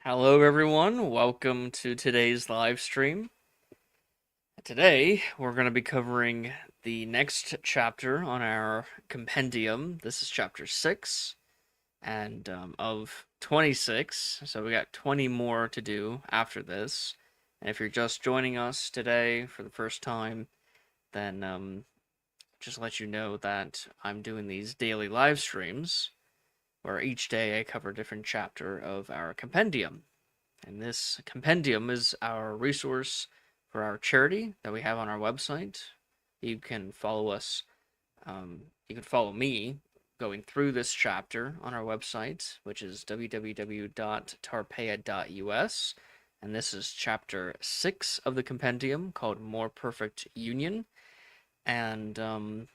Hello, everyone. Welcome to today's live stream. Today, we're going to be covering the next chapter on our compendium. This is chapter 6 and of 26. So we got 20 more to do after this. And if you're just joining us today for the first time, then just let you know that I'm doing these daily live streams where each day I cover a different chapter of our compendium. And this compendium is our resource for our charity that we have on our website. You can follow us, you can follow me going through this chapter on our website, which is www.tarpeia.us. And this is chapter 6 of the compendium called More Perfect Union. And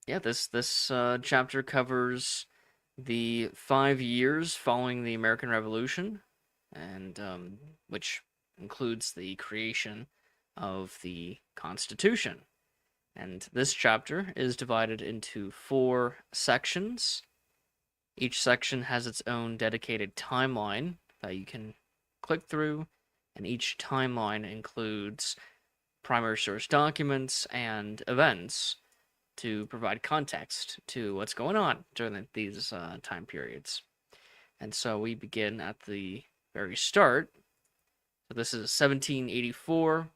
yeah, this chapter covers the 5 years following the American Revolution, and which includes the creation of the Constitution. And this chapter is divided into 4 sections. Each section has its own dedicated timeline that you can click through, and each timeline includes primary source documents and events to provide context to what's going on during these time periods. And so we begin at the very start. So this is 1784.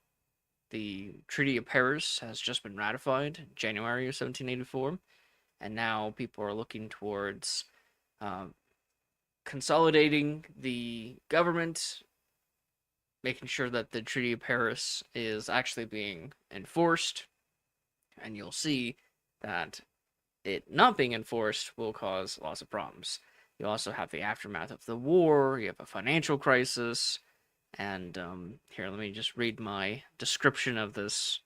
The Treaty of Paris has just been ratified in January of 1784, and now people are looking towards consolidating the government, making sure that the Treaty of Paris is actually being enforced, and you'll see that it not being enforced will cause lots of problems. You also have the aftermath of the war, you have a financial crisis, and here, let me just read my description of this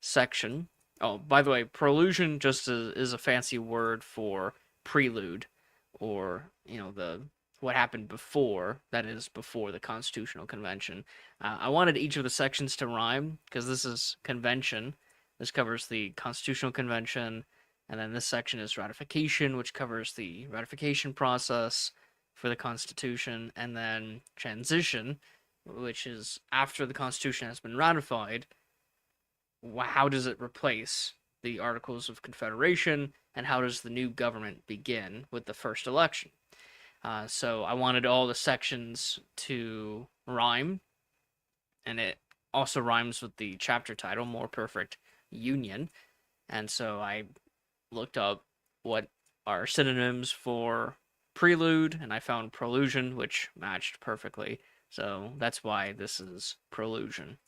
section. Oh, by the way, prolusion just is a fancy word for prelude, or, what happened before, that is, before the Constitutional Convention. I wanted each of the sections to rhyme, because this is convention. This covers the Constitutional Convention, and then this section is ratification, which covers the ratification process for the Constitution, and then transition, which is after the Constitution has been ratified, how does it replace the Articles of Confederation, and how does the new government begin with the first election? So I wanted all the sections to rhyme, and it also rhymes with the chapter title, More Perfect Union. And so I looked up what are synonyms for prelude, and I found prolusion, which matched perfectly. So that's why this is prolusion.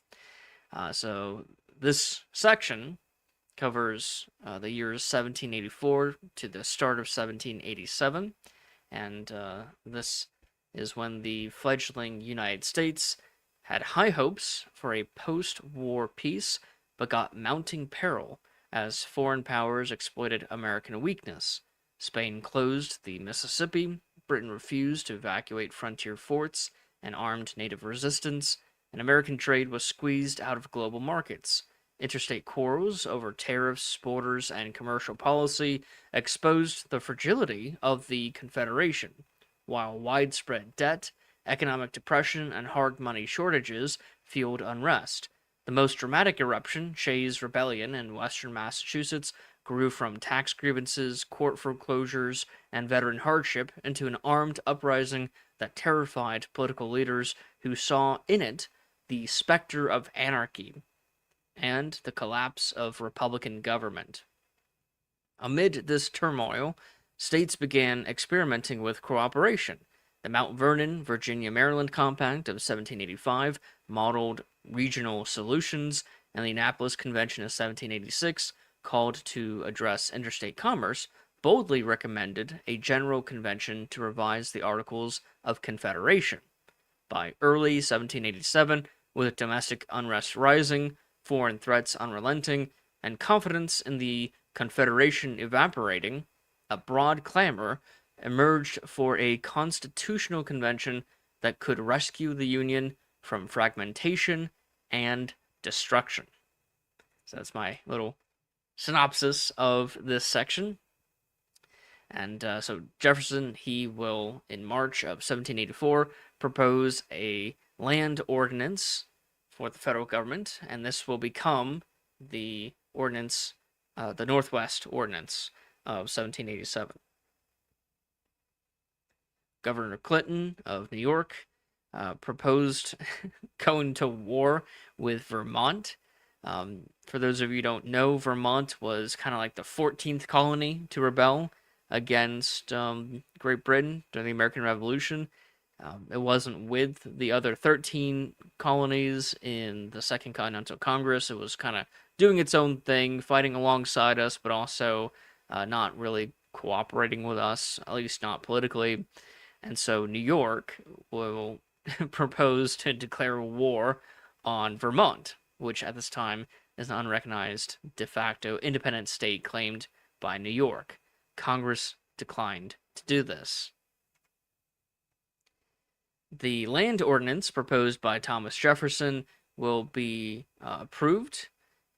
So this section covers the years 1784 to the start of 1787, and this is when the fledgling United States had high hopes for a post-war peace, but got mounting peril as foreign powers exploited American weakness. Spain closed the Mississippi, Britain refused to evacuate frontier forts and armed native resistance, and American trade was squeezed out of global markets. Interstate quarrels over tariffs, borders, and commercial policy exposed the fragility of the Confederation, while widespread debt, economic depression, and hard money shortages fueled unrest. The most dramatic eruption, Shays' Rebellion in western Massachusetts, grew from tax grievances, court foreclosures, and veteran hardship into an armed uprising that terrified political leaders who saw in it the specter of anarchy and the collapse of Republican government. Amid this turmoil, states began experimenting with cooperation. The Mount Vernon, Virginia Maryland Compact of 1785 modeled regional solutions, and the Annapolis Convention of 1786 called to address interstate commerce, boldly recommended a general convention to revise the Articles of Confederation. By early 1787, with domestic unrest rising, foreign threats unrelenting, and confidence in the Confederation evaporating, a broad clamor emerged for a constitutional convention that could rescue the Union from fragmentation and destruction. So that's my little synopsis of this section. And so Jefferson, he will, in March of 1784, propose a land ordinance for the federal government, and this will become the ordinance, the Northwest Ordinance of 1787. Governor Clinton of New York proposed going to war with Vermont. For those of you who don't know, Vermont was kind of like the 14th colony to rebel against Great Britain during the American Revolution. It wasn't with the other 13 colonies in the Second Continental Congress. It was kind of doing its own thing, fighting alongside us, but also not really cooperating with us, at least not politically. And so New York will propose to declare war on Vermont, which at this time is an unrecognized de facto independent state claimed by New York. Congress declined to do this. The land ordinance proposed by Thomas Jefferson will be approved,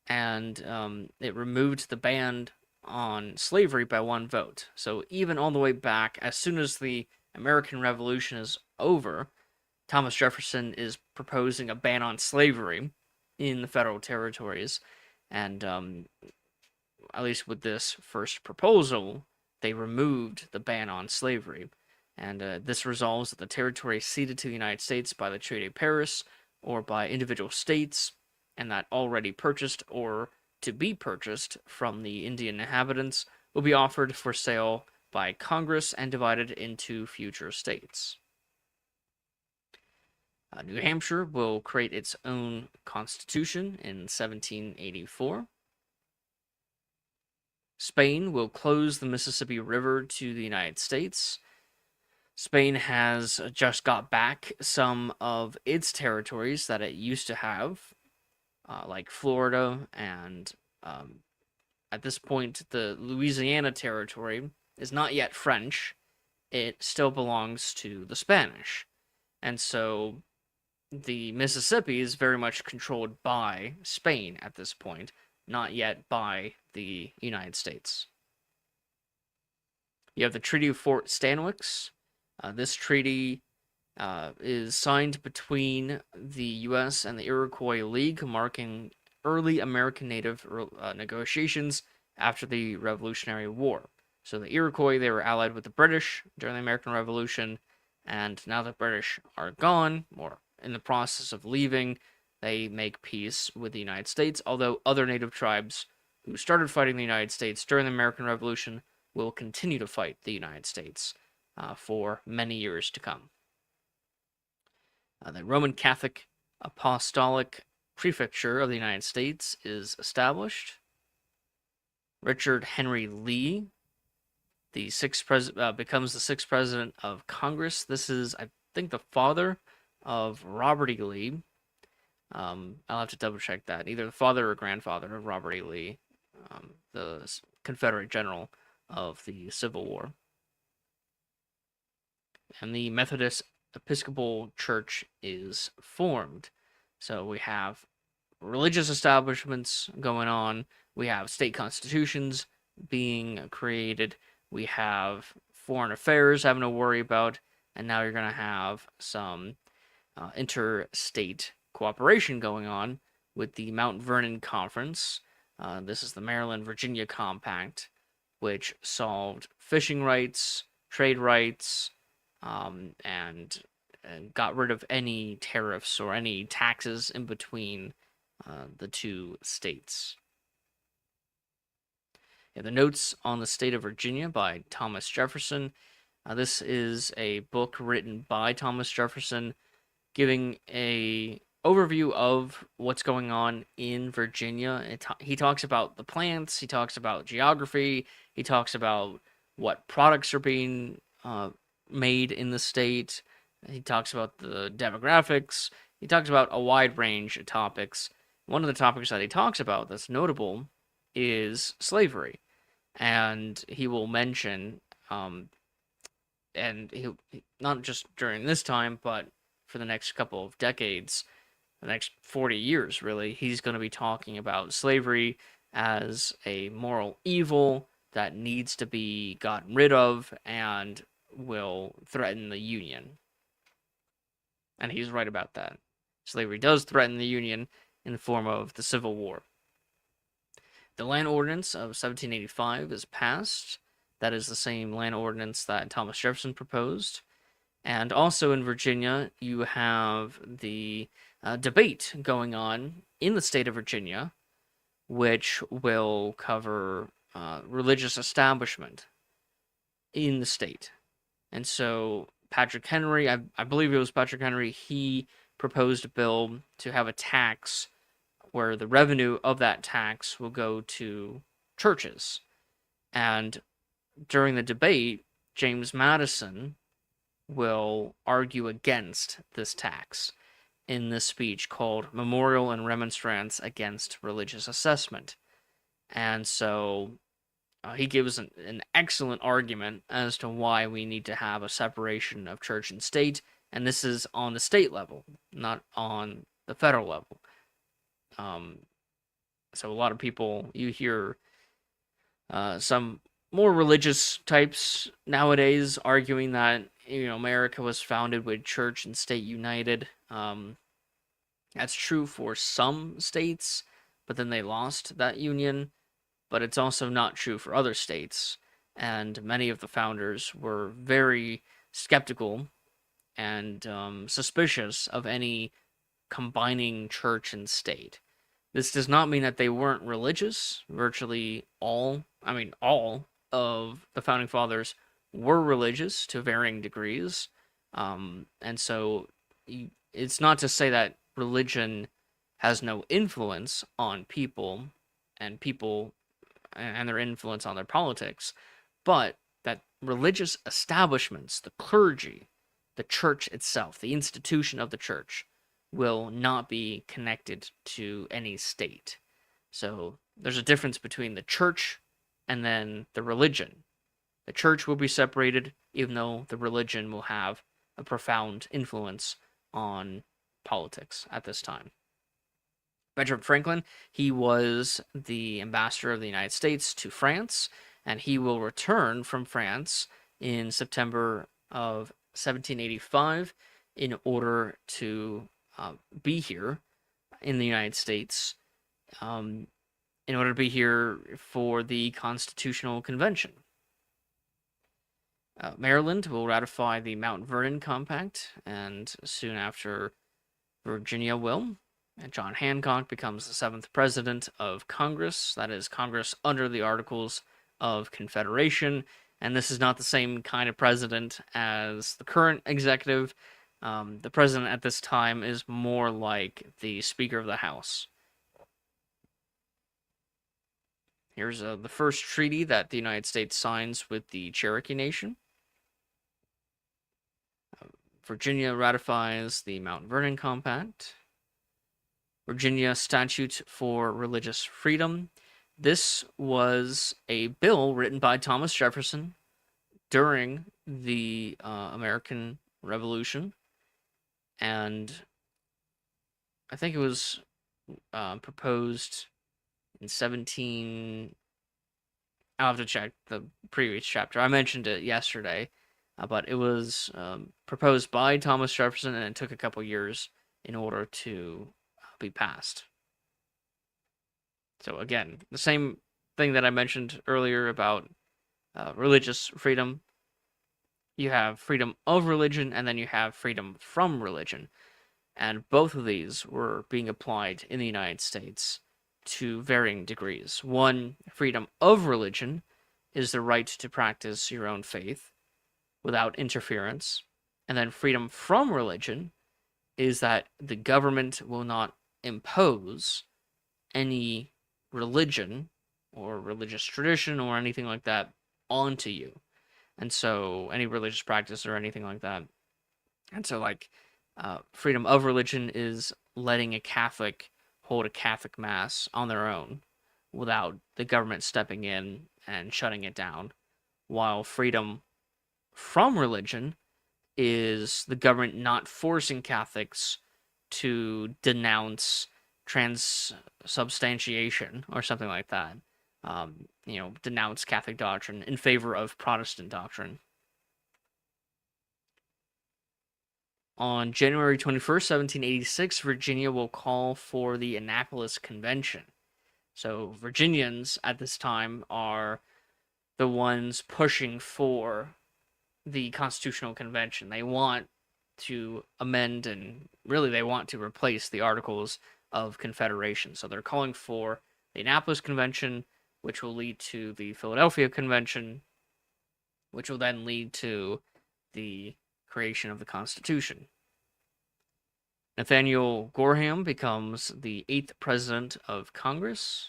and it removed the ban on slavery by one vote. So even all the way back, as soon as the American Revolution is over, Thomas Jefferson is proposing a ban on slavery in the federal territories, and at least with this first proposal, they removed the ban on slavery. And this resolves that the territory ceded to the United States by the Treaty of Paris or by individual states, and that already purchased or to be purchased from the Indian inhabitants, will be offered for sale by Congress and divided into future states. New Hampshire will create its own constitution in 1784. Spain will close the Mississippi River to the United States. Spain has just got back some of its territories that it used to have, like Florida, and at this point, the Louisiana territory is not yet French. It still belongs to the Spanish. And so the Mississippi is very much controlled by Spain at this point, not yet by the United States. You have the Treaty of Fort Stanwix. This treaty is signed between the U.S. and the Iroquois League, marking early American Native negotiations after the Revolutionary War. So the Iroquois, they were allied with the British during the American Revolution, and now the British are gone, or in the process of leaving, they make peace with the United States, although other Native tribes who started fighting the United States during the American Revolution will continue to fight the United States for many years to come. The Roman Catholic Apostolic Prefecture of the United States is established. Richard Henry Lee, the becomes the sixth president of Congress. This is, I think, the father of Robert E. Lee. I'll have to double check that. Either the father or grandfather of Robert E. Lee, the Confederate general of the Civil War. And the Methodist Episcopal Church is formed. So we have religious establishments going on. We have state constitutions being created. We have foreign affairs having to worry about. And now you're going to have some interstate cooperation going on with the Mount Vernon Conference. This is the Maryland-Virginia Compact, which solved fishing rights, trade rights, and got rid of any tariffs or any taxes in between the two states. Yeah, the Notes on the State of Virginia by Thomas Jefferson. This is a book written by Thomas Jefferson giving a overview of what's going on in Virginia. He talks about the plants, he talks about geography, he talks about what products are being made in the state, he talks about the demographics, he talks about a wide range of topics. One of the topics that he talks about that's notable is slavery, and he will mention, and he not just during this time, but for the next couple of decades, the next 40 years, really, he's going to be talking about slavery as a moral evil that needs to be gotten rid of and will threaten the Union. And he's right about that. Slavery does threaten the Union in the form of the Civil War. The Land Ordinance of 1785 is passed. That is the same land ordinance that Thomas Jefferson proposed. And also in Virginia, you have the debate going on in the state of Virginia, which will cover religious establishment in the state. And so Patrick Henry, I believe it was Patrick Henry, he proposed a bill to have a tax where the revenue of that tax will go to churches. And during the debate, James Madison will argue against this tax in this speech called Memorial and Remonstrance Against Religious Assessment. And so he gives an excellent argument as to why we need to have a separation of church and state, and this is on the state level, not on the federal level. So a lot of people, you hear some more religious types nowadays arguing that America was founded with church and state united. That's true for some states, but then they lost that union. But it's also not true for other states, and many of the founders were very skeptical and suspicious of any combining church and state. This does not mean that they weren't religious. Virtually all of the founding fathers were religious to varying degrees, and so it's not to say that religion has no influence on people and their influence on their politics, but that religious establishments, the clergy, the church itself, the institution of the church, will not be connected to any state. So there's a difference between the church and then the religion. The church will be separated, even though the religion will have a profound influence on politics at this time. Benjamin Franklin, he was the ambassador of the United States to France, and he will return from France in September of 1785 in order to be here in the United States, in order to be here for the Constitutional Convention. Maryland will ratify the Mount Vernon Compact, and soon after, Virginia will. And John Hancock becomes the 7th president of Congress. That is Congress under the Articles of Confederation. And this is not the same kind of president as the current executive. The president at this time is more like the Speaker of the House. Here's the first treaty that the United States signs with the Cherokee Nation. Virginia ratifies the Mount Vernon Compact. Virginia Statute for Religious Freedom. This was a bill written by Thomas Jefferson during the American Revolution, and I think it was proposed in 17... I'll have to check the previous chapter. I mentioned it yesterday, but it was proposed by Thomas Jefferson, and it took a couple years in order to be passed. So again, the same thing that I mentioned earlier about religious freedom. You have freedom of religion, and then you have freedom from religion. And both of these were being applied in the United States to varying degrees. One, freedom of religion, is the right to practice your own faith without interference. And then freedom from religion is that the government will not impose any religion or religious tradition or anything like that onto you. And so any religious practice or anything like that. And so freedom of religion is letting a Catholic hold a Catholic mass on their own without the government stepping in and shutting it down, while freedom from religion is the government not forcing Catholics to denounce transubstantiation or something like that. denounce Catholic doctrine in favor of Protestant doctrine. On January 21st, 1786, Virginia will call for the Annapolis Convention. So Virginians at this time are the ones pushing for the Constitutional Convention. They want to amend and really they want to replace the Articles of Confederation. So they're calling for the Annapolis Convention, which will lead to the Philadelphia Convention, which will then lead to the creation of the Constitution. Nathaniel Gorham becomes the 8th President of Congress.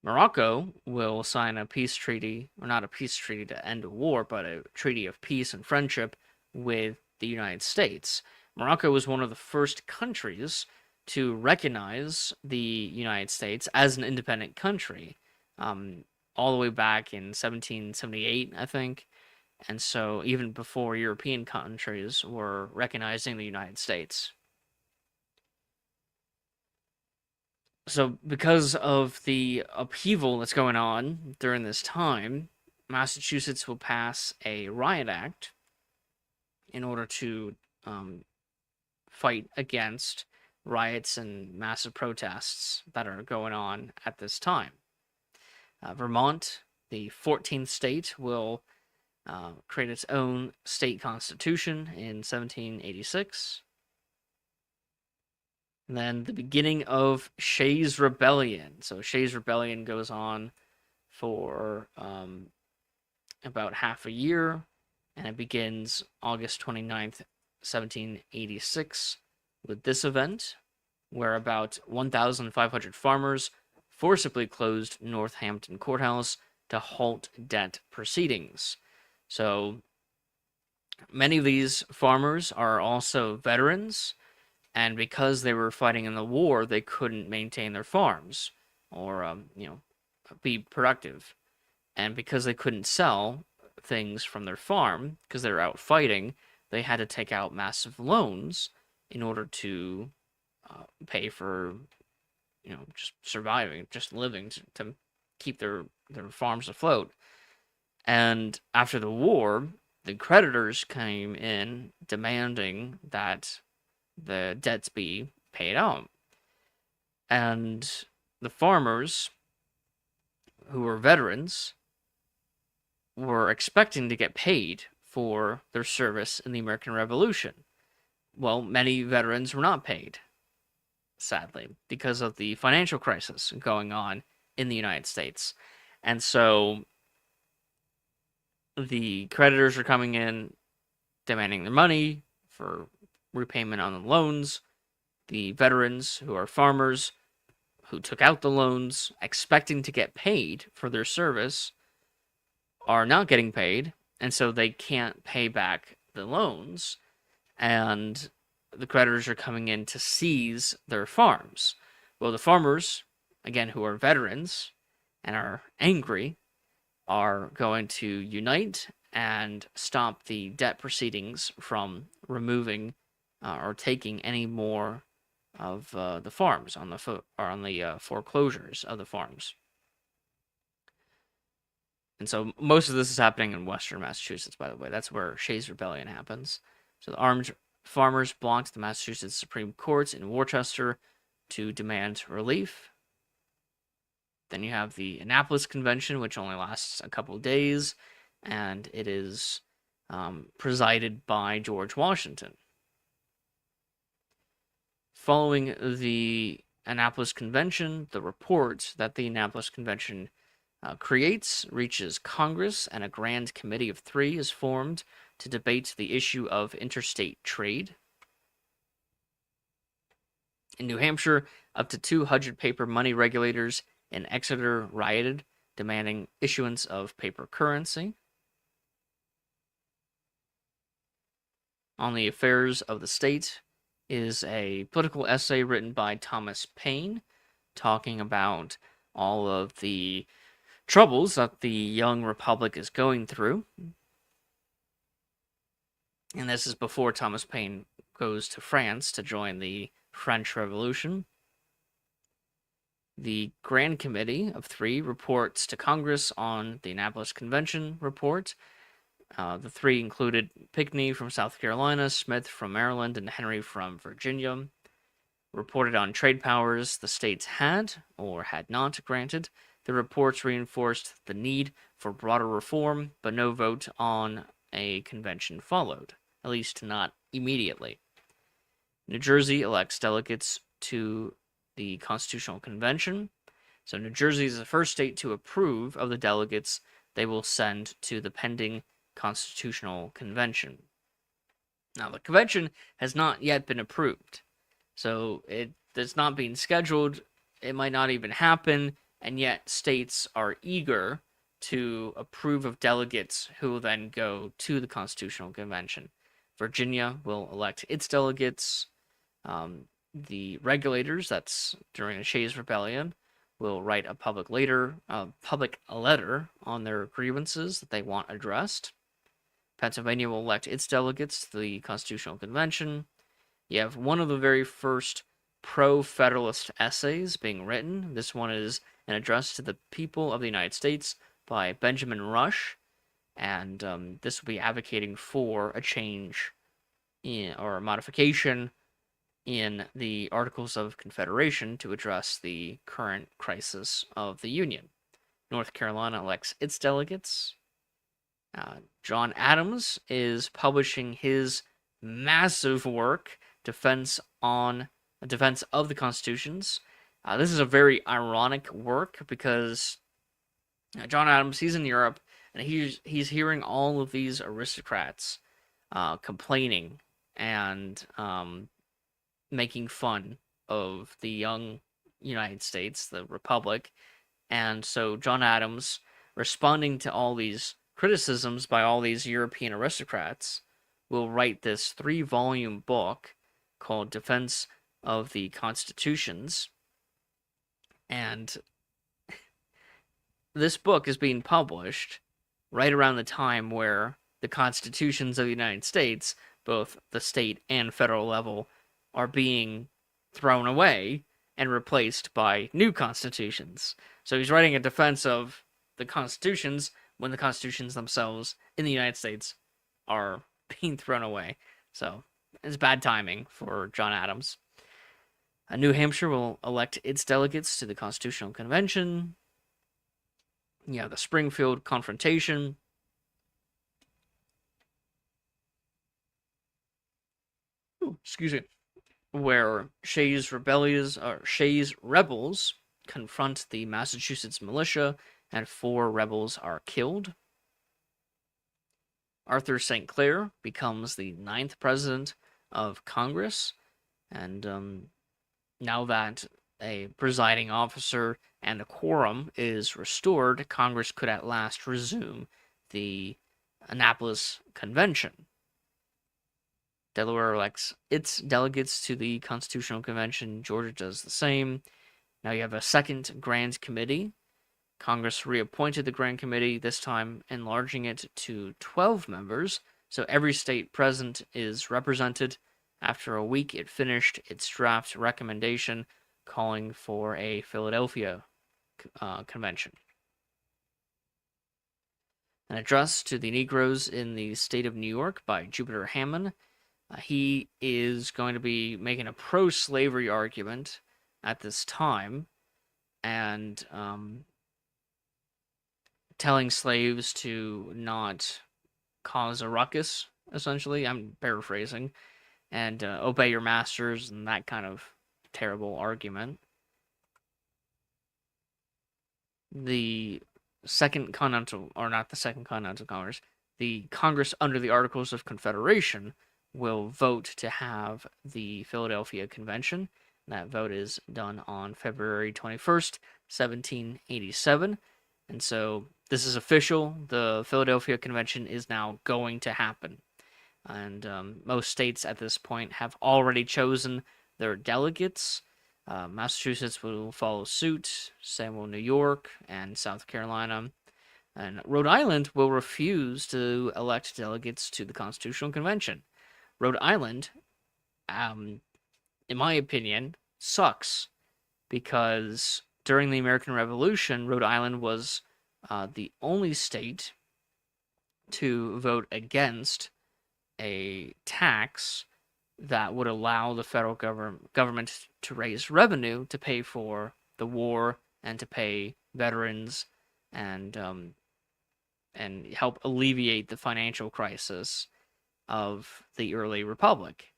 Morocco will sign a peace treaty, or not a peace treaty to end a war, but a treaty of peace and friendship with the United States. Morocco was one of the first countries to recognize the United States as an independent country, all the way back in 1778, I think. And so even before European countries were recognizing the United States. So because of the upheaval that's going on during this time, Massachusetts will pass a riot act in order to fight against riots and massive protests that are going on at this time. Vermont, the 14th state, will create its own state constitution in 1786. And then the beginning of Shays' Rebellion. So Shays' Rebellion goes on for about half a year, and it begins August 29th, 1786, with this event, where about 1,500 farmers forcibly closed Northampton Courthouse to halt debt proceedings. So many of these farmers are also veterans, and because they were fighting in the war, they couldn't maintain their farms or be productive. And because they couldn't sell things from their farm because they were out fighting, they had to take out massive loans in order to pay for just surviving, just living, to keep their farms afloat. And after the war, the creditors came in demanding that the debts be paid out. And the farmers, who were veterans, were expecting to get paid for their service in the American Revolution. Well, many veterans were not paid, sadly, because of the financial crisis going on in the United States. And so the creditors are coming in demanding their money for repayment on the loans. The veterans, who are farmers, who took out the loans expecting to get paid for their service, are not getting paid, and so they can't pay back the loans, and the creditors are coming in to seize their farms. Well, the farmers, again, who are veterans and are angry, are going to unite and stop the debt proceedings from removing or taking any more of the farms on the foreclosures of the farms. And so most of this is happening in western Massachusetts, by the way. That's where Shays' Rebellion happens. So the armed farmers blocked the Massachusetts Supreme Court in Worcester to demand relief. Then you have the Annapolis Convention, which only lasts a couple days, and it is presided by George Washington. Following the Annapolis Convention, the report that the Annapolis Convention creates reaches Congress, and a Grand Committee of 3 is formed to debate the issue of interstate trade. In New Hampshire, up to 200 paper money regulators in Exeter rioted, demanding issuance of paper currency. On the Affairs of the State is a political essay written by Thomas Paine, talking about all of the troubles that the young republic is going through. And this is before Thomas Paine goes to France to join the French Revolution. The Grand Committee of Three reports to Congress on the Annapolis Convention report. The three included Pinckney from South Carolina, Smith from Maryland, and Henry from Virginia. Reported on trade powers the states had or had not granted. The reports reinforced the need for broader reform, but no vote on a convention followed, at least not immediately. New Jersey elects delegates to the Constitutional Convention. So New Jersey is the first state to approve of the delegates they will send to the pending Constitutional Convention. Now, the convention has not yet been approved, so it's not being scheduled. It might not even happen, and yet states are eager to approve of delegates who will then go to the Constitutional Convention. Virginia will elect its delegates. The regulators, that's during the Shays Rebellion, will write a public letter on their grievances that they want addressed. Pennsylvania will elect its delegates to the Constitutional Convention. You have one of the very first pro-federalist essays being written. This one is an address to the people of the United States by Benjamin Rush, and this will be advocating for a change or a modification in the Articles of Confederation to address the current crisis of the Union. North Carolina elects its delegates. John Adams is publishing his massive work, Defense of the Constitutions. This is a very ironic work because John Adams, he's in Europe, and he's hearing all of these aristocrats complaining and making fun of the young United States, the Republic. And so John Adams, responding to all these criticisms by all these European aristocrats, will write this 3-volume book called Defense of the Constitutions. And this book is being published right around the time where the constitutions of the United States, both the state and federal level, are being thrown away and replaced by new constitutions. So he's writing a defense of the constitutions when the constitutions themselves in the United States are being thrown away. So it's bad timing for John Adams. New Hampshire will elect its delegates to the Constitutional Convention. You have the Springfield Confrontation. Excuse me. Where Shays rebels confront the Massachusetts militia, and 4 rebels are killed. Arthur St. Clair becomes the 9th president of Congress, and now that a presiding officer and a quorum is restored, Congress could at last resume the Annapolis Convention. Delaware elects its delegates to the Constitutional Convention. Georgia does the same. Now you have a second Grand Committee. Congress reappointed the Grand Committee, this time enlarging it to 12 members, so every state present is represented. After a week, it finished its draft recommendation calling for a Philadelphia convention. An address to the Negroes in the state of New York by Jupiter Hammond. He is going to be making a pro-slavery argument at this time, and telling slaves to not cause a ruckus, essentially. I'm paraphrasing. And obey your masters, and that kind of terrible argument. The Second Continental, or not the Second Continental Congress, the Congress under the Articles of Confederation will vote to have the Philadelphia Convention. That vote is done on February 21st, 1787. And so this is official. The Philadelphia Convention is now going to happen. And most states at this point have already chosen their delegates. Massachusetts will follow suit, same will New York and South Carolina. And Rhode Island will refuse to elect delegates to the Constitutional Convention. Rhode Island, in my opinion, sucks because during the American Revolution, Rhode Island was the only state to vote against a tax that would allow the federal government to raise revenue to pay for the war and to pay veterans and help alleviate the financial crisis of the early republic.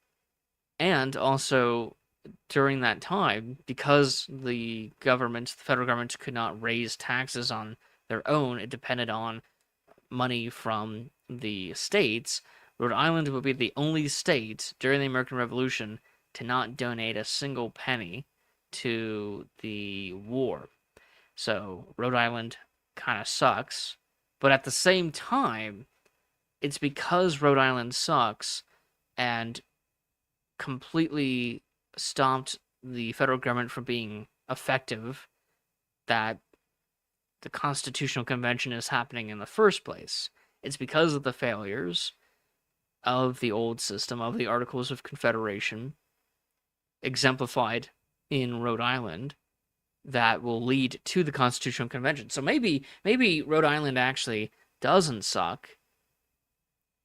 And also during that time, because the federal government could not raise taxes on their own, it depended on money from the states. Rhode Island would be the only state during the American Revolution to not donate a single penny to the war. So Rhode Island kind of sucks. But at the same time, it's because Rhode Island sucks and completely stopped the federal government from being effective that the Constitutional Convention is happening in the first place. It's because of the failures of the old system, of the Articles of Confederation, exemplified in Rhode Island, that will lead to the Constitutional Convention. So maybe Rhode Island actually doesn't suck.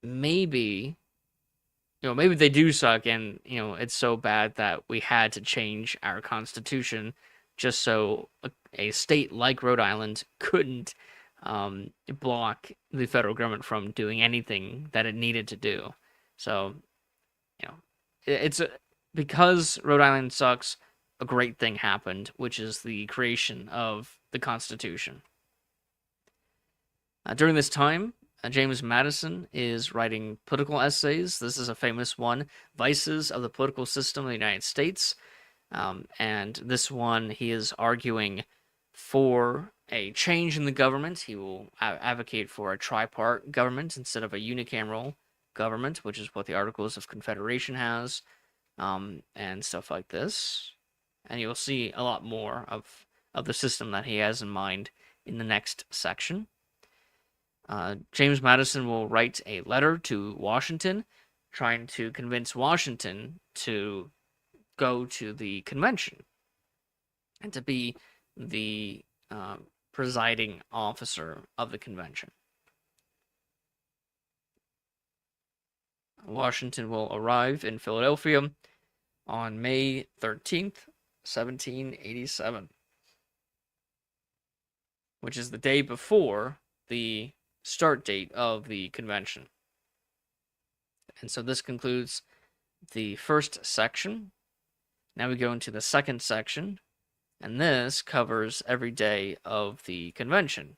Maybe maybe they do suck, and it's so bad that we had to change our constitution just so a state like Rhode Island couldn't block the federal government from doing anything that it needed to do. So, it's because Rhode Island sucks, a great thing happened, which is the creation of the Constitution. During this time, James Madison is writing political essays. This is a famous one, Vices of the Political System of the United States. And this one, he is arguing for a change in the government. He will advocate for a tripart government instead of a unicameral government, which is what the Articles of Confederation has, and stuff like this. And you'll see a lot more of the system that he has in mind in the next section. James Madison will write a letter to Washington, trying to convince Washington to go to the convention and to be the presiding officer of the convention. Washington will arrive in Philadelphia on May 13th, 1787, which is the day before the start date of the convention. And so this concludes the first section. Now we go into the second section, and this covers every day of the convention.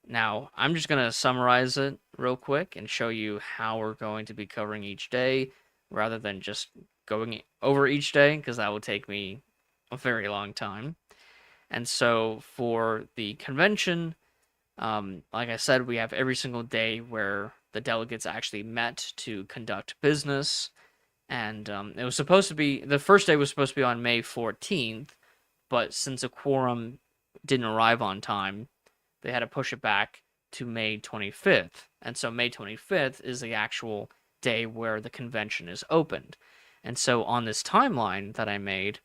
Now, I'm just going to summarize it real quick and show you how we're going to be covering each day, rather than just going over each day, because that would take me a very long time. And so for the convention, like I said, we have every single day where the delegates actually met to conduct business. And it was supposed to be, the first day was supposed to be on May 14th, but since a quorum didn't arrive on time, they had to push it back to May 25th. And so May 25th is the actual day where the convention is opened. And so on this timeline that I made,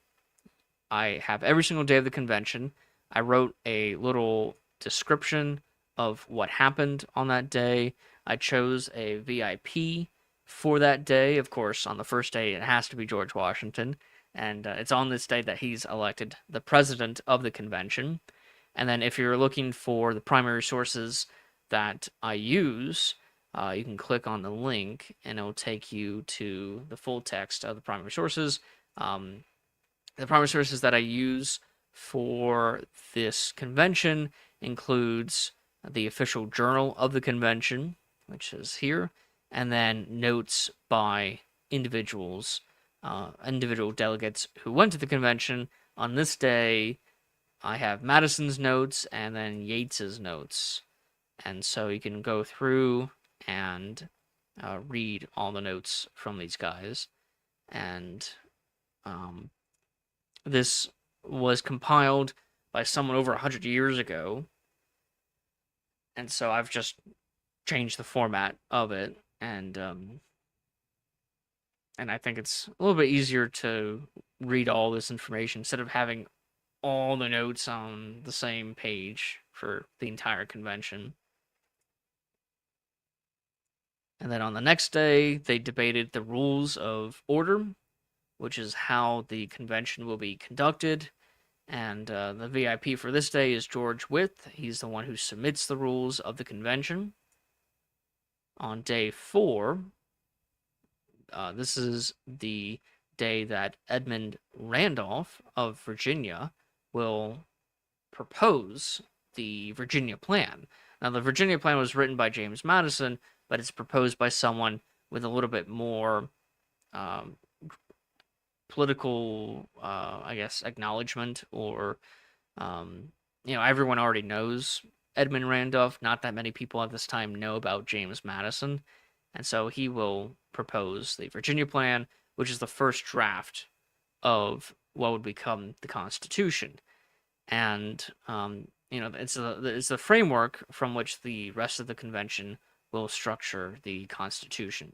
I have every single day of the convention. I wrote a little description of what happened on that day. I chose a VIP for that day. Of course, on the first day, it has to be George Washington. And it's on this day that he's elected the president of the convention. And then if you're looking for the primary sources that I use, you can click on the link and it'll take you to the full text of the primary sources. The primary sources that I use for this convention includes the official journal of the convention, which is here, and then notes by individuals, individual delegates who went to the convention. On this day, I have Madison's notes and then Yates's notes. And so you can go through and read all the notes from these guys. And this was compiled by someone over 100 years ago. And so I've just changed the format of it. And I think it's a little bit easier to read all this information instead of having all the notes on the same page for the entire convention. And then on the next day, they debated the rules of order, which is how the convention will be conducted. And the VIP for this day is George Wythe. He's the one who submits the rules of the convention. On day 4, this is the day that Edmund Randolph of Virginia will propose the Virginia Plan. Now, the Virginia Plan was written by James Madison, but it's proposed by someone with a little bit more um, political, I guess, acknowledgement, or everyone already knows Edmund Randolph. Not that many people at this time know about James Madison, and so he will propose the Virginia Plan, which is the first draft of what would become the Constitution. And it's the framework from which the rest of the convention will structure the Constitution.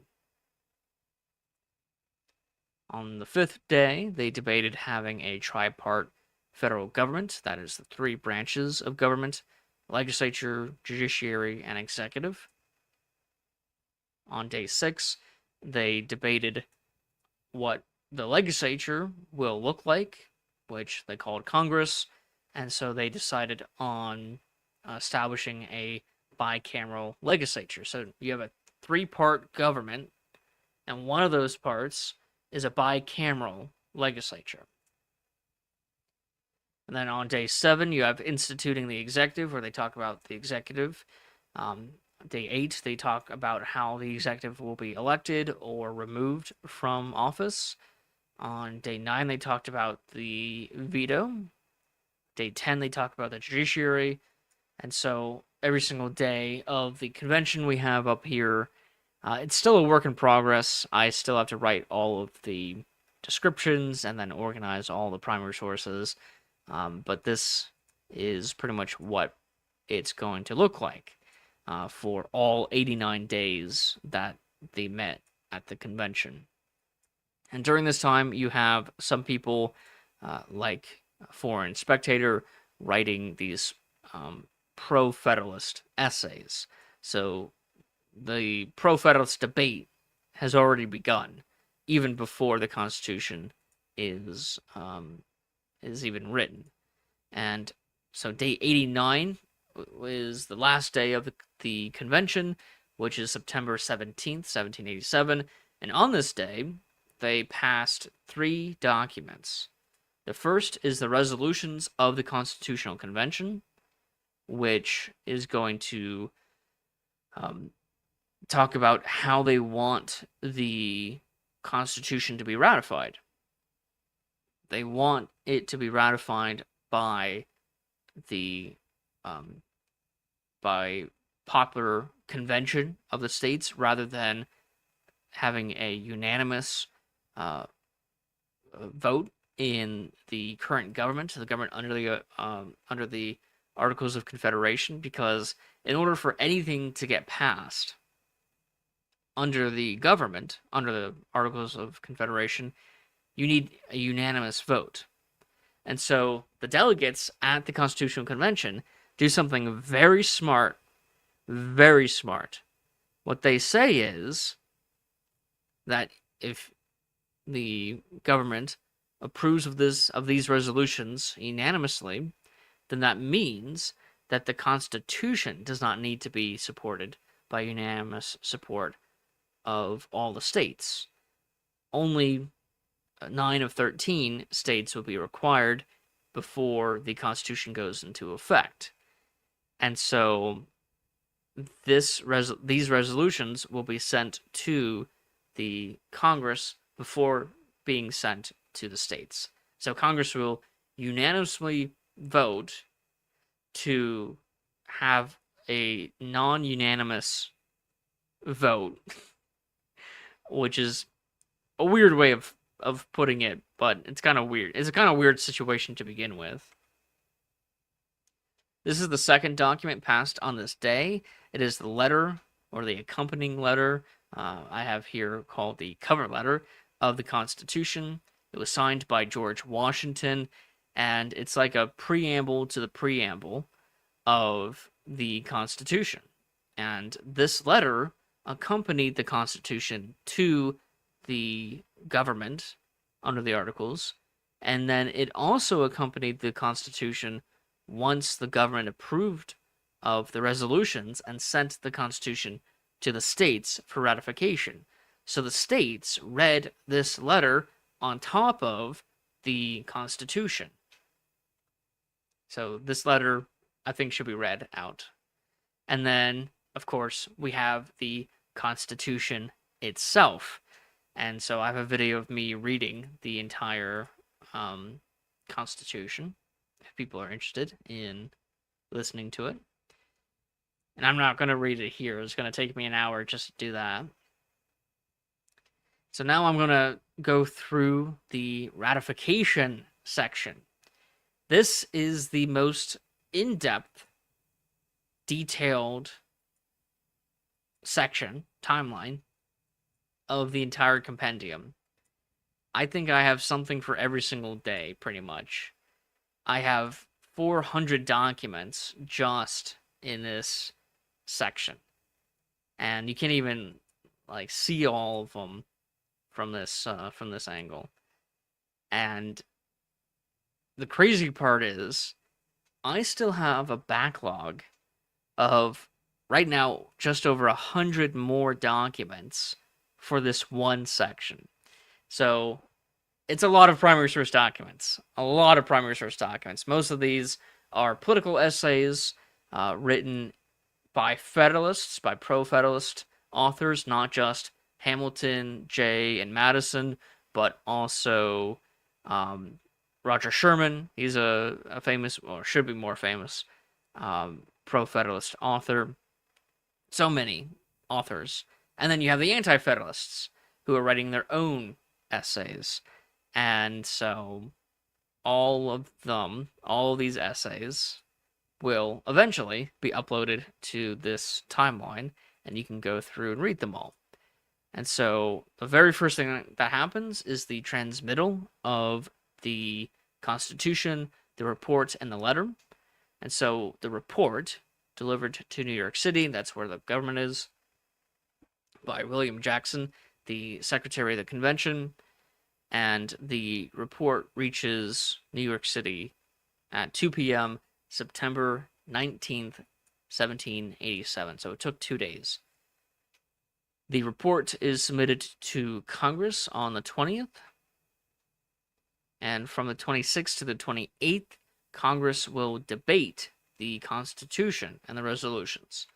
On the 5th day, they debated having a tripart federal government, that is the 3 branches of government: legislature, judiciary, and executive. On day 6, they debated what the legislature will look like, which they called Congress, and so they decided on establishing a bicameral legislature. So you have a 3-part government, and one of those parts is a bicameral legislature. And then on day 7, you have instituting the executive, where they talk about the executive. Day 8, they talk about how the executive will be elected or removed from office. On day 9, they talked about the veto. Day 10, they talk about the judiciary. And so every single day of the convention we have up here, it's still a work in progress. I still have to write all of the descriptions and then organize all the primary sources. But this is pretty much what it's going to look like for all 89 days that they met at the convention. And during this time, you have some people like Foreign Spectator writing these pro-Federalist essays. So the pro-Federalist debate has already begun, even before the Constitution is even written. And so day 89 is the last day of the convention, which is September 17th, 1787. And on this day, they passed 3 documents. The first is the resolutions of the Constitutional Convention, which is going to talk about how they want the Constitution to be ratified. They want it to be ratified by the by popular convention of the states, rather than having a unanimous vote in the current government, the government under the Articles of Confederation. Because in order for anything to get passed under the government, under the Articles of Confederation, you need a unanimous vote. And so the delegates at the Constitutional Convention do something very smart, very smart. What they say is that if the government approves of these resolutions unanimously, then that means that the Constitution does not need to be supported by unanimous support of all the states. Only 9 of 13 states will be required before the Constitution goes into effect. And so these resolutions will be sent to the Congress before being sent to the states. So Congress will unanimously vote to have a non-unanimous vote, which is a weird way of putting it, but it's kind of weird. It's a kind of weird situation to begin with. This is the second document passed on this day. It is the letter, or the accompanying letter, I have here called the cover letter of the Constitution. It was signed by George Washington, and it's like a preamble to the preamble of the Constitution. And this letter accompanied the Constitution to the government under the Articles, and then it also accompanied the Constitution once the government approved of the resolutions and sent the Constitution to the states for ratification. So the states read this letter on top of the Constitution. So this letter, I think, should be read out. And then, of course, we have the Constitution itself. And so I have a video of me reading the entire Constitution, if people are interested in listening to it. And I'm not going to read it here. It's going to take me an hour just to do that. So now I'm going to go through the ratification section. This is the most in-depth, detailed section, timeline, of the entire compendium. I think I have something for every single day, pretty much. I have 400 documents just in this section. And you can't even see all of them from this angle. And the crazy part is I still have a backlog of right now just over 100 more documents for this one section. So it's a lot of primary source documents. Most of these are political essays written by Federalists, by pro-Federalist authors, not just Hamilton, Jay, and Madison, but also Roger Sherman. He's a famous, or should be more famous, pro-Federalist author. So many authors. And then you have the anti-Federalists, who are writing their own essays. And so all of these essays will eventually be uploaded to this timeline, and you can go through and read them all. And so the very first thing that happens is the transmittal of the Constitution, the report, and the letter. And so the report, delivered to New York City, that's where the government is, by William Jackson, the Secretary of the Convention, and the report reaches New York City at 2 p.m. September 19th, 1787. So it took 2 days. The report is submitted to Congress on the 20th, and from the 26th to the 28th, Congress will debate the Constitution and the resolutions.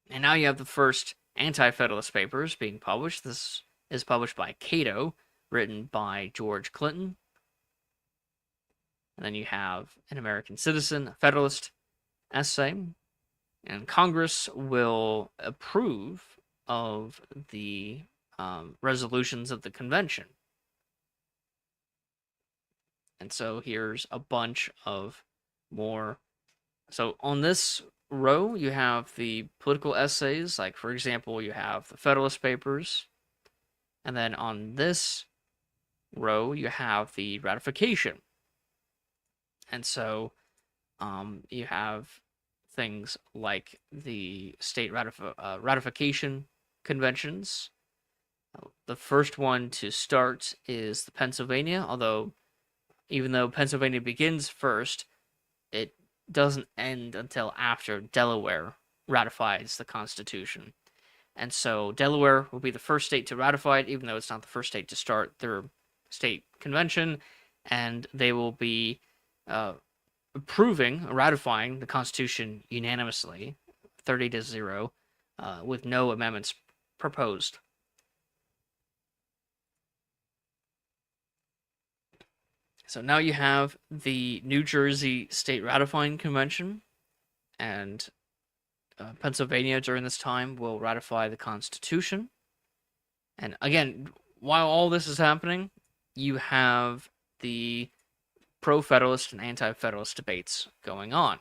And now you have the first anti-Federalist papers being published. This is published by Cato, written by George Clinton. And then you have An American Citizen, a Federalist essay. And Congress will approve of the resolutions of the convention. And so here's a bunch of more. So on this row, you have the political essays, like, for example, you have the Federalist Papers. And then on this row, you have the ratification. And so you have things like the state ratification conventions. The first one to start is the Pennsylvania, although even though Pennsylvania begins first, it doesn't end until after Delaware ratifies the Constitution. And so Delaware will be the first state to ratify it, even though it's not the first state to start their state convention, and they will be ratifying the Constitution unanimously, 30-0, with no amendments proposed. So now you have the New Jersey State Ratifying Convention, and Pennsylvania during this time will ratify the Constitution. And again, while all this is happening, you have the pro-Federalist and anti-Federalist debates going on.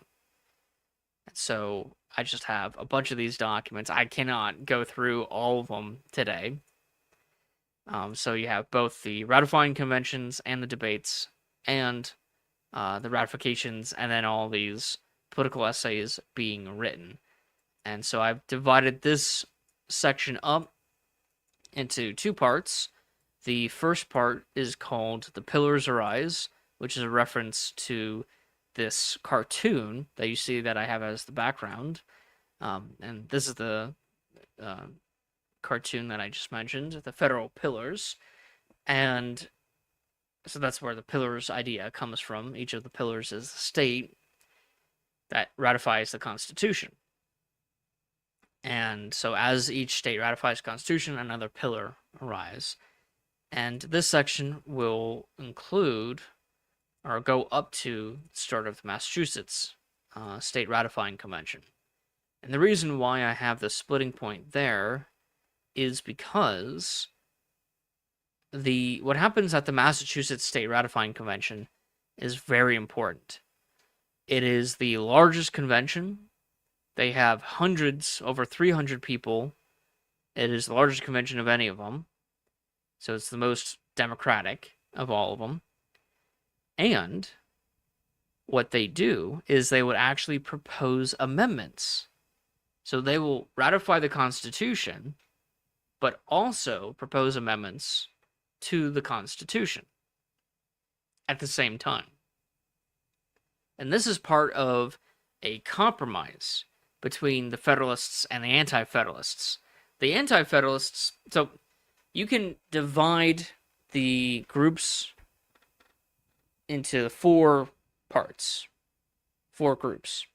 And so I just have a bunch of these documents. I cannot go through all of them today. So you have both the ratifying conventions and the debates, and the ratifications, and then all these political essays being written. And so I've divided this section up into two parts. The first part is called The Pillars Arise, which is a reference to this cartoon that you see that I have as the background. And this is the uh, cartoon that I just mentioned, the federal pillars. And so that's where the pillars idea comes from. Each of the pillars is the state that ratifies the Constitution. And so as each state ratifies the Constitution, another pillar arises. And this section will include or go up to the start of the Massachusetts state ratifying convention. And the reason why I have the splitting point there is because what happens at the Massachusetts state ratifying convention is very important. It is the largest convention. They have hundreds, over 300 people. It is the largest convention of any of them. So it's the most democratic of all of them. And what they do is they would actually propose amendments. So they will ratify the Constitution, but also propose amendments to the Constitution at the same time. And this is part of a compromise between the Federalists and the Anti-Federalists. The Anti-Federalists, so you can divide the groups into four parts, four groups.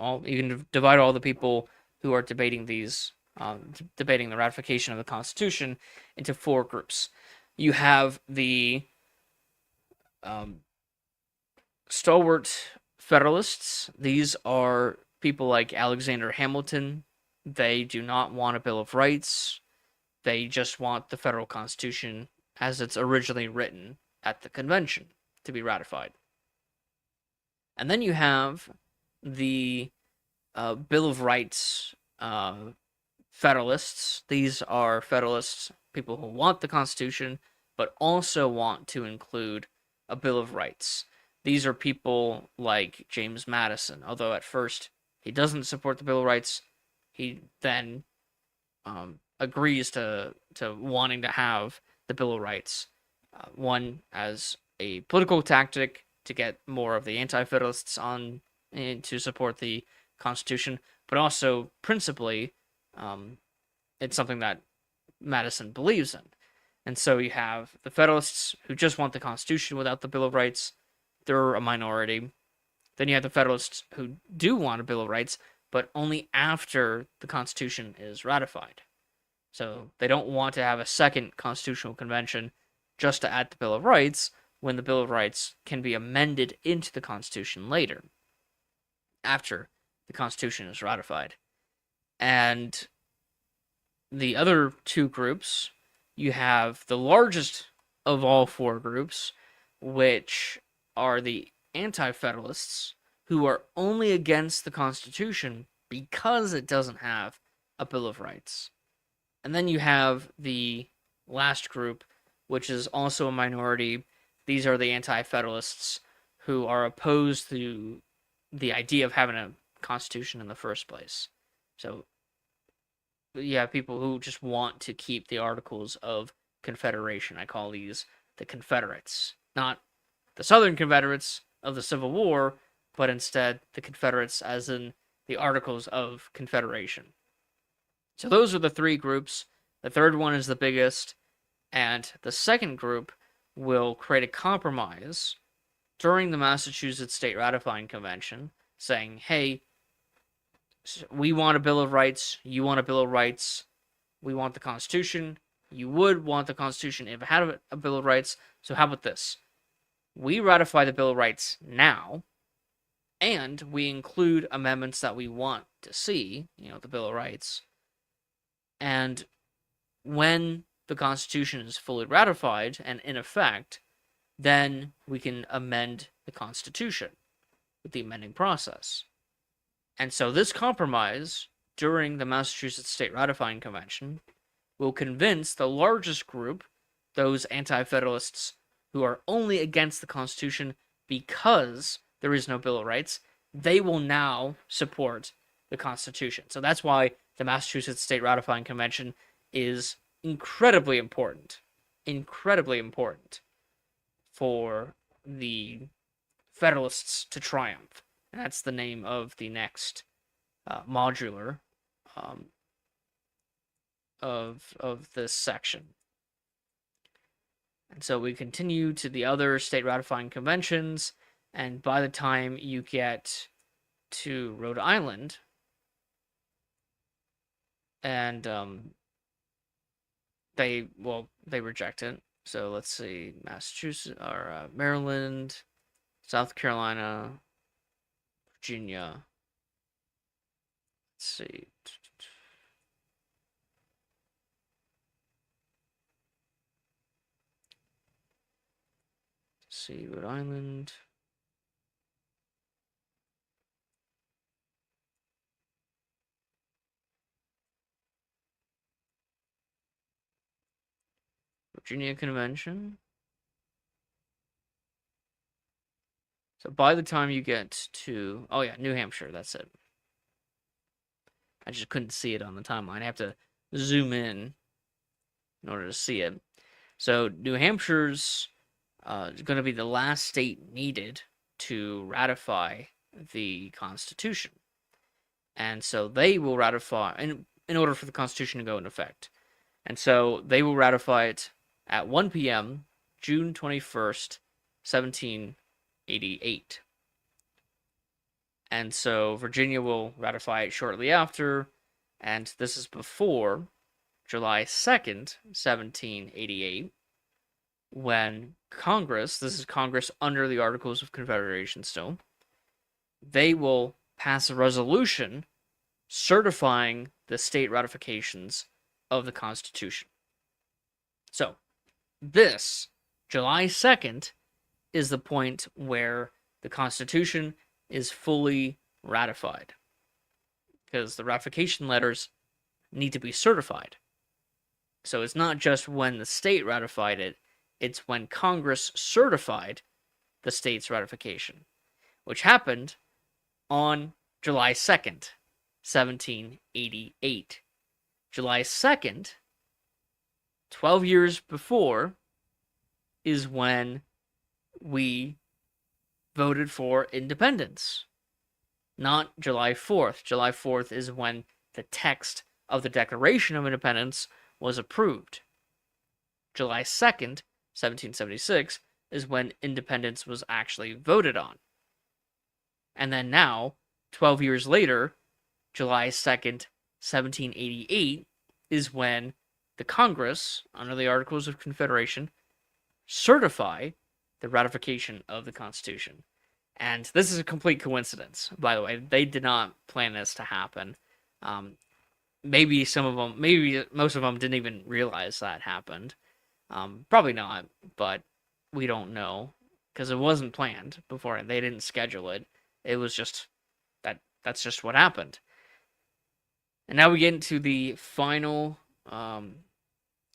You can divide all the people who are debating debating the ratification of the Constitution into four groups. You have the stalwart Federalists. These are people like Alexander Hamilton. They do not want a Bill of Rights. They just want the federal Constitution as it's originally written at the convention to be ratified. And then you have the Bill of Rights Federalists. These are Federalists, people who want the Constitution, but also want to include a Bill of Rights. These are people like James Madison, although at first he doesn't support the Bill of Rights. He then agrees to wanting to have the Bill of Rights, one as a political tactic to get more of the Anti-Federalists on to support the Constitution, but also principally, it's something that Madison believes in. And so you have the Federalists who just want the Constitution without the Bill of Rights. They're a minority. Then you have the Federalists who do want a Bill of Rights, but only after the Constitution is ratified. So they don't want to have a second constitutional convention just to add the Bill of Rights when the Bill of Rights can be amended into the Constitution later, after the Constitution is ratified. And the other two groups, you have the largest of all four groups, which are the Anti-Federalists, who are only against the Constitution because it doesn't have a Bill of Rights. And then you have the last group, which is also a minority. These are the Anti-Federalists who are opposed to the idea of having a Constitution in the first place. So you have people who just want to keep the Articles of Confederation. I call these the Confederates. Not the Southern Confederates of the Civil War, but instead the Confederates as in the Articles of Confederation. So those are the three groups. The third one is the biggest, and the second group will create a compromise during the Massachusetts State Ratifying Convention, saying, hey, we want a Bill of Rights, you want a Bill of Rights, we want the Constitution, you would want the Constitution if it had a Bill of Rights, so how about this? We ratify the Bill of Rights now, and we include amendments that we want to see, the Bill of Rights, and when the Constitution is fully ratified and in effect, then we can amend the Constitution with the amending process. And so this compromise during the Massachusetts State Ratifying Convention will convince the largest group, those anti-federalists who are only against the Constitution because there is no Bill of Rights, they will now support the Constitution. So that's why the Massachusetts State Ratifying Convention is incredibly important for the Federalists to triumph. And that's the name of the next modular of this section. And so we continue to the other state ratifying conventions, and by the time you get to Rhode Island, and they reject it. So let's see, Massachusetts or Maryland, South Carolina, Virginia. Let's see. Rhode Island. Virginia Convention. So by the time you get to, oh yeah, New Hampshire, that's it. I just couldn't see it on the timeline. I have to zoom in order to see it. So New Hampshire's going to be the last state needed to ratify the Constitution. And so they will ratify, in order for the Constitution to go into effect. And so they will ratify it at 1 p.m., June 21st, 1788. And so Virginia will ratify it shortly after, and this is before July 2nd, 1788, when Congress, this is Congress under the Articles of Confederation still, they will pass a resolution certifying the state ratifications of the Constitution. So, this, July 2nd, is the point where the Constitution is fully ratified, because the ratification letters need to be certified. So it's not just when the state ratified it, it's when Congress certified the state's ratification, which happened on July 2nd, 1788. July 2nd, 12 years before, is when we voted for independence. Not July 4th. July 4th is when the text of the Declaration of Independence was approved. July 2nd, 1776, is when independence was actually voted on. And then now, 12 years later, July 2nd, 1788, is when the Congress, under the Articles of Confederation, certify the ratification of the Constitution. And this is a complete coincidence, by the way. They did not plan this to happen. Maybe most of them didn't even realize that happened. Probably not, but we don't know, because it wasn't planned before. They didn't schedule it. It was just that's just what happened. And now we get into the final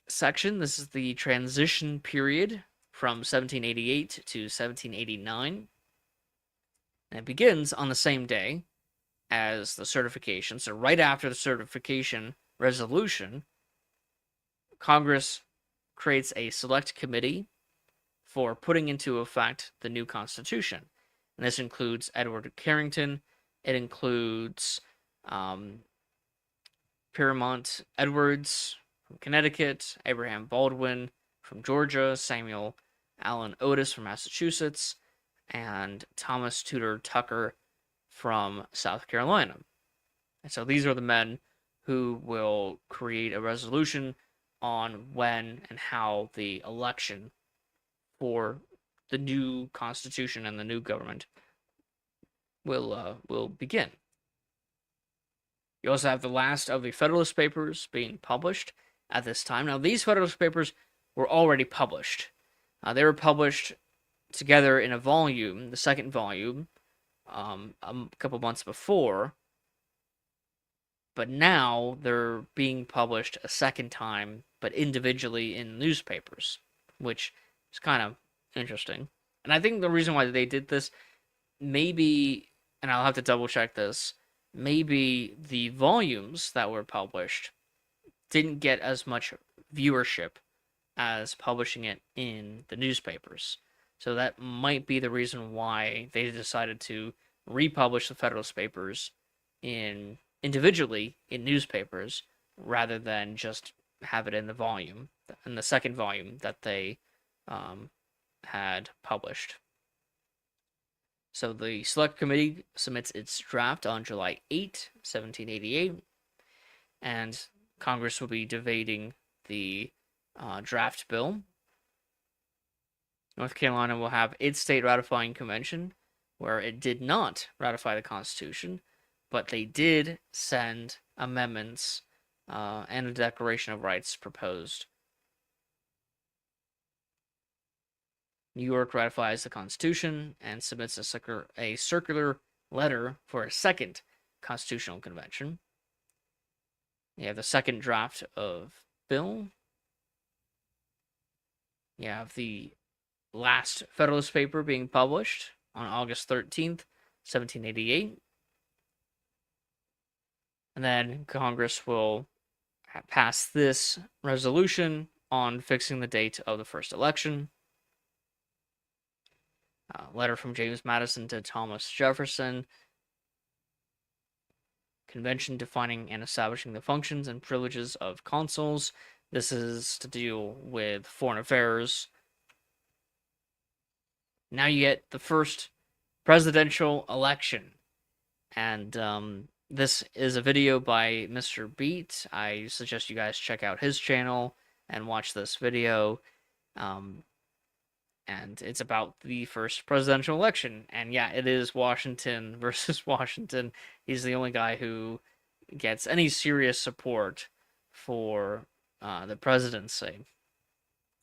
section. This is the transition period from 1788 to 1789. And it begins on the same day as the certification. So right after the certification resolution, Congress creates a select committee for putting into effect the new Constitution. And this includes Edward Carrington. It includes Piermont Edwards from Connecticut, Abraham Baldwin from Georgia, Samuel Allen Otis from Massachusetts, and Thomas Tudor Tucker from South Carolina. And so these are the men who will create a resolution on when and how the election for the new Constitution and the new government will begin. You also have the last of the Federalist Papers being published at this time. Now, these Federalist Papers were already published. They were published together in a volume, the second volume, a couple months before. but now they're being published a second time, but individually in newspapers, which is kind of interesting. And I think the reason why they did this, maybe, and I'll have to double check this, maybe the volumes that were published didn't get as much viewership as publishing it in the newspapers. So that might be the reason why they decided to republish the Federalist Papers in individually in newspapers rather than just have it in the volume, in the second volume that they had published. So the Select Committee submits its draft on July 8, 1788, and Congress will be debating the draft bill. North Carolina will have its state ratifying convention, where it did not ratify the Constitution, but they did send amendments and a Declaration of Rights proposed. New York ratifies the Constitution and submits a circular letter for a second constitutional convention. You have the second draft of bill. You have the last Federalist paper being published on August 13th, 1788. And then Congress will pass this resolution on fixing the date of the first election. Letter from James Madison to Thomas Jefferson. Convention defining and establishing the functions and privileges of consuls. This is to deal with foreign affairs. Now you get the first presidential election. And this is a video by Mr. Beat. I suggest you guys check out his channel and watch this video. And it's about the first presidential election. And yeah, it is Washington versus Washington. He's the only guy who gets any serious support for the presidency.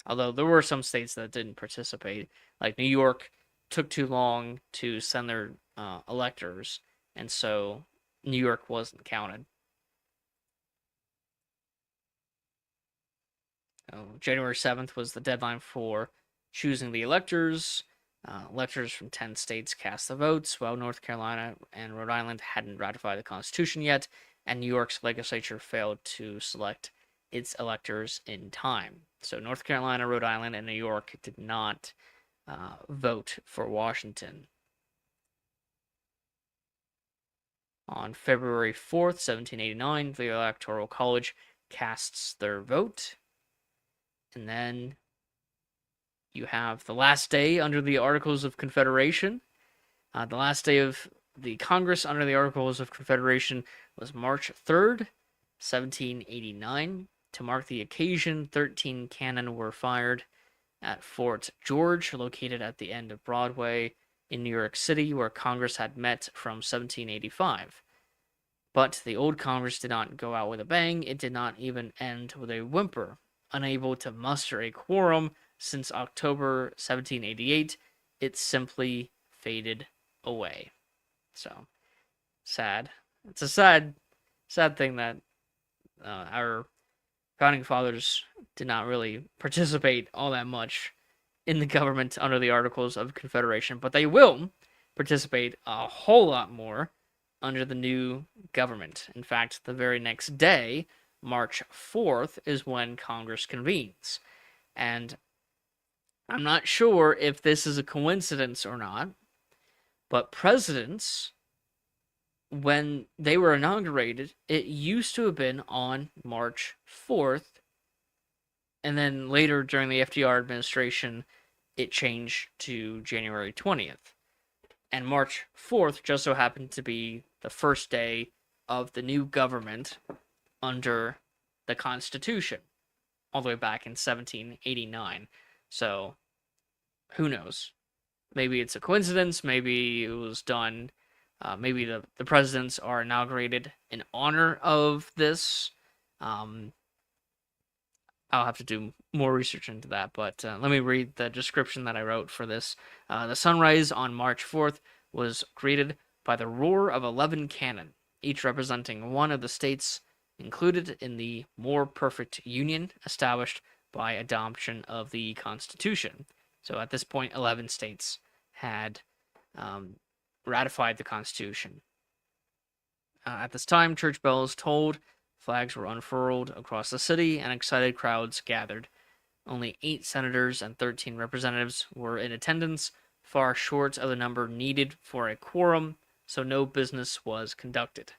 Although there were some states that didn't participate, like New York took too long to send their electors, and so New York wasn't counted. January 7th was the deadline for choosing the electors. Electors from 10 states cast the votes, while North Carolina and Rhode Island hadn't ratified the Constitution yet, and New York's legislature failed to select its electors in time. So North Carolina, Rhode Island, and New York did not vote for Washington. On February 4th, 1789, the Electoral College casts their vote. And then you have the last day under the Articles of Confederation. The last day of the Congress under the Articles of Confederation was March 3rd, 1789. To mark the occasion, 13 cannon were fired at Fort George, located at the end of Broadway in New York City, where Congress had met from 1785. But the old Congress did not go out with a bang. It did not even end with a whimper. Unable to muster a quorum since October 1788, it simply faded away. So, sad. It's a sad thing that our founding fathers did not really participate all that much in the government under the Articles of Confederation, but they will participate a whole lot more under the new government. In fact, the very next day, March 4th, is when Congress convenes. And I'm not sure if this is a coincidence or not, but presidents, when they were inaugurated, it used to have been on March 4th, and then later during the FDR administration, it changed to January 20th. And March 4th just so happened to be the first day of the new government under the Constitution, all the way back in 1789. So, who knows? Maybe it's a coincidence, maybe it was done, maybe the presidents are inaugurated in honor of this. I'll have to do more research into that, but let me read the description that I wrote for this. The sunrise on March 4th was greeted by the roar of 11 cannon. each representing one of the states included in the more perfect union established by adoption of the Constitution. So at this point, 11 states had ratified the Constitution. At this time, church bells tolled, flags were unfurled across the city, and excited crowds gathered. Only 8 senators and 13 representatives were in attendance, far short of the number needed for a quorum, so no business was conducted.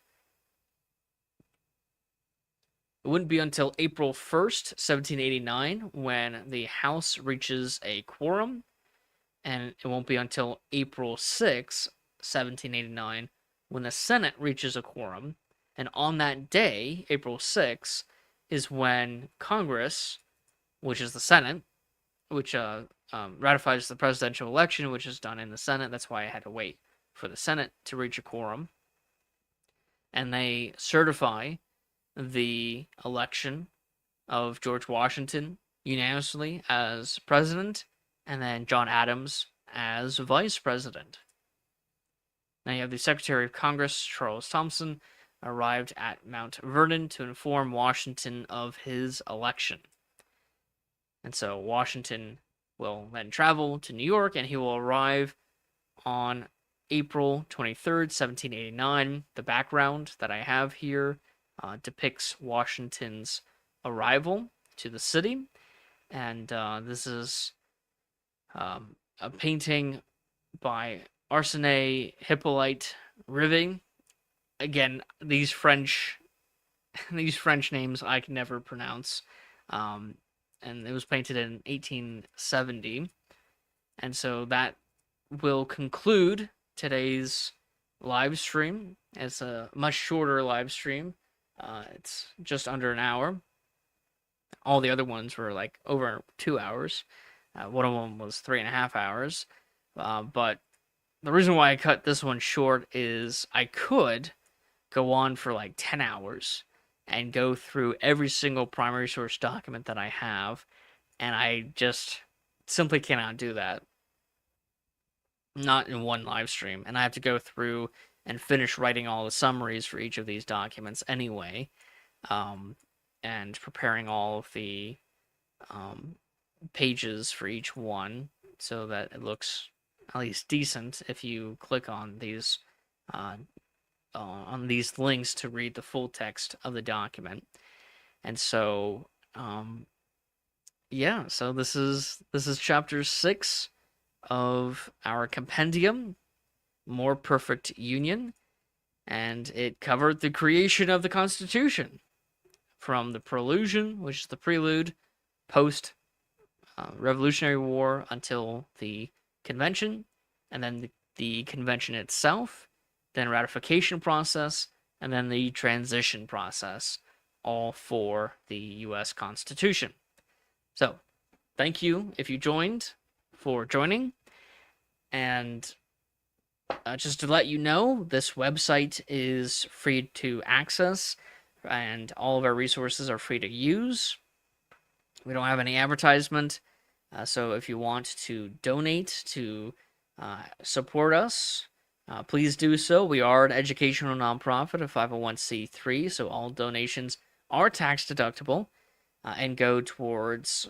It wouldn't be until April 1st, 1789, when the House reaches a quorum, and it won't be until April 6, 1789, when the Senate reaches a quorum. And on that day, April 6, is when Congress, which is the Senate, which ratifies the presidential election, which is done in the Senate. That's why I had to wait for the Senate to reach a quorum. And they certify the election of George Washington unanimously as president, and then John Adams as vice president. Now you have the Secretary of Congress, Charles Thomson, arrived at Mount Vernon to inform Washington of his election. And so Washington will then travel to New York, and he will arrive on April 23rd, 1789. The background that I have here depicts Washington's arrival to the city, and this is a painting by Arsène Hippolyte Rivet. Again, these French names I can never pronounce. And it was painted in 1870. And so that will conclude today's live stream. It's a much shorter live stream. It's just under an hour. All the other ones were like over 2 hours. One of them was 3.5 hours. But the reason why I cut this one short is I could go on for like 10 hours and go through every single primary source document that I have, and I just simply cannot do that. Not in one live stream, and I have to go through and finish writing all the summaries for each of these documents anyway, and preparing all of the pages for each one so that it looks at least decent if you click on these links to read the full text of the document. And so so this is chapter 6 of our compendium, More Perfect Union, and it covered the creation of the Constitution from the Prelusion, which is the prelude, post Revolutionary War, until the convention, and then the convention itself, then ratification process, and then the transition process, all for the U.S. Constitution. So, thank you if you joined for joining, and just to let you know, this website is free to access, and all of our resources are free to use. We don't have any advertisement, so if you want to donate to support us, please do so. We are an educational nonprofit, a 501c3, so all donations are tax deductible and go towards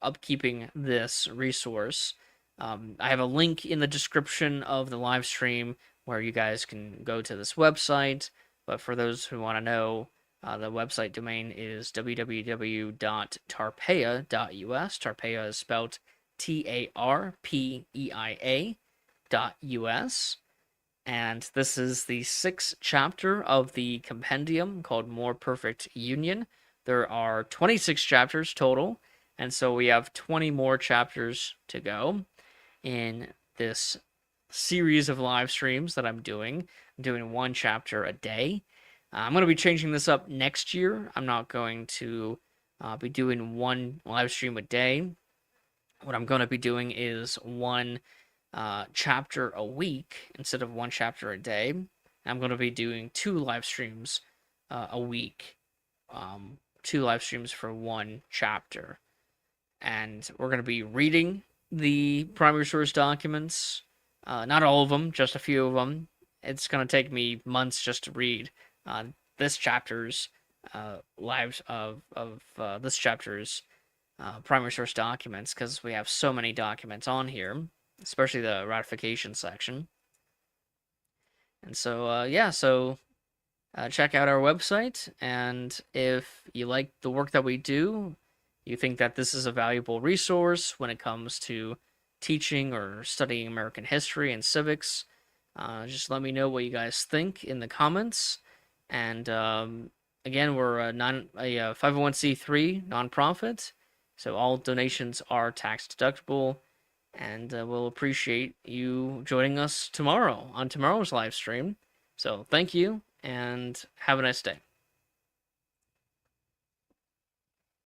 upkeeping this resource. I have a link in the description of the live stream where you guys can go to this website, but for those who want to know, the website domain is www.tarpeia.us. Tarpeia is spelled TARPEIA.us. And this is the 6th chapter of the compendium called More Perfect Union. There are 26 chapters total, and so we have 20 more chapters to go in this series of live streams that I'm doing. I'm doing one chapter a day. I'm going to be changing this up next year. I'm not going to be doing one live stream a day. What I'm going to be doing is one chapter a week instead of one chapter a day. I'm going to be doing 2 live streams a week. 2 live streams for one chapter. And we're going to be reading the primary source documents. Not all of them, just a few of them. it's gonna take me months just to read this chapter's lives of this chapter's primary source documents, because we have so many documents on here, especially the ratification section. And so yeah, so check out our website, and if you like the work that we do, you think that this is a valuable resource when it comes to teaching or studying American history and civics, just let me know what you guys think in the comments. And again, we're a 501c3 nonprofit, so all donations are tax deductible, and we'll appreciate you joining us tomorrow on tomorrow's live stream. So thank you, and have a nice day.